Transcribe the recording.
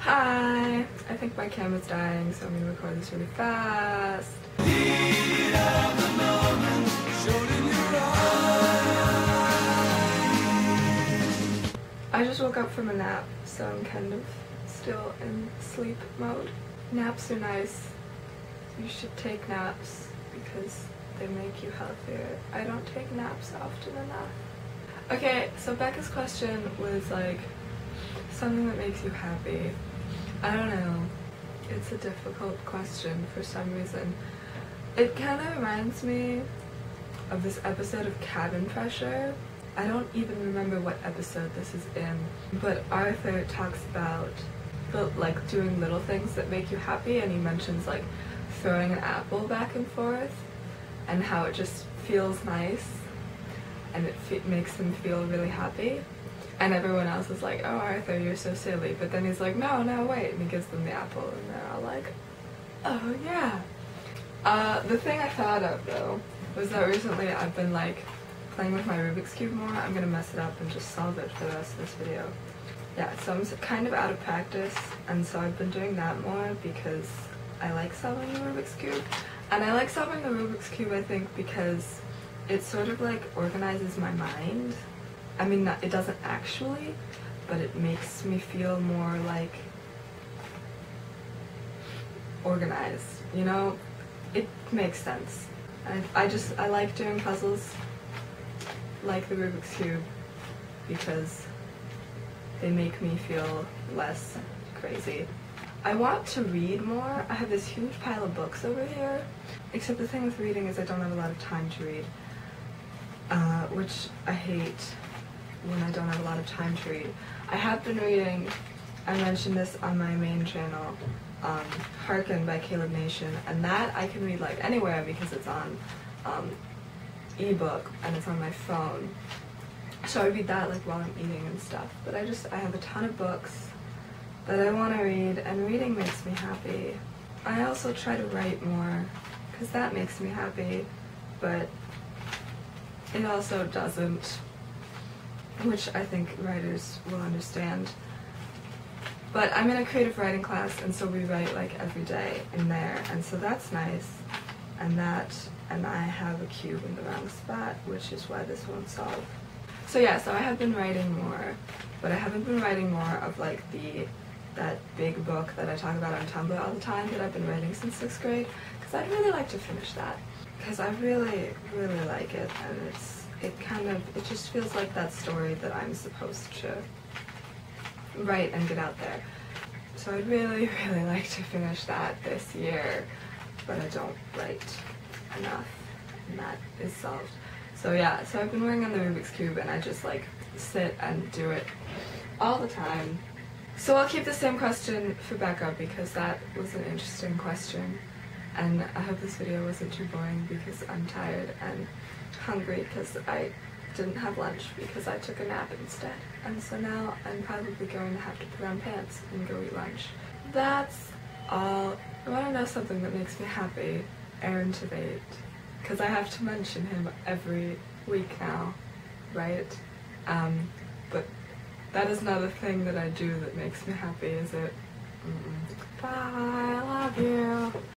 Hi! I think my camera's dying, so I'm gonna record this really fast. I just woke up from a nap, so I'm kind of still in sleep mode. Naps are nice. You should take naps because they make you healthier. I don't take naps often enough. Okay, so Becca's question was like, something that makes you happy. I don't know. It's a difficult question for some reason. It kind of reminds me of this episode of Cabin Pressure. I don't even remember what episode this is in, but Arthur talks about like doing little things that make you happy, and he mentions like throwing an apple back and forth and how it just feels nice and it makes him feel really happy. And everyone else is like, oh Arthur, you're so silly, but then he's like, no, wait, and he gives them the apple and they're all like, oh yeah. The thing I thought of though was that recently I've been like playing with my Rubik's Cube more. I'm gonna mess it up and just solve it for the rest of this video. Yeah, so I'm kind of out of practice, and so I've been doing that more because I like solving the Rubik's Cube. And I like solving the Rubik's Cube, I think, because it sort of like organizes my mind. I mean, it doesn't actually, but it makes me feel more like organized, you know? It makes sense. I like doing puzzles like the Rubik's Cube because they make me feel less crazy. I want to read more. I have this huge pile of books over here, except the thing with reading is I don't have a lot of time to read, which I hate when I don't have a lot of time to read. I have been reading, I mentioned this on my main channel, Harken by Caleb Nation, and that I can read like anywhere because it's on ebook and it's on my phone. So I read that like while I'm eating and stuff. But I have a ton of books that I want to read, and reading makes me happy. I also try to write more because that makes me happy, but it also doesn't, which I think writers will understand. But I'm in a creative writing class, and so we write like every day in there, and so that's nice. And I have a cube in the wrong spot, which is why this won't solve. So yeah, so I have been writing more, but I haven't been writing more of like that big book that I talk about on Tumblr all the time that I've been writing since 6th grade, because I'd really like to finish that, because I really like it, and it just feels like that story that I'm supposed to write and get out there. So I'd really like to finish that this year, but I don't write enough, and that is solved. So yeah, so I've been working on the Rubik's Cube, and I just like sit and do it all the time. So I'll keep the same question for Becca because that was an interesting question, and I hope this video wasn't too boring because I'm tired and hungry because I didn't have lunch because I took a nap instead, and so now I'm probably going to have to put on pants and go eat lunch. That's all. I want to know something that makes me happy. Aaron Tveit, because I have to mention him every week now, right? But that is not a thing that I do that makes me happy, is it? Bye, I love you.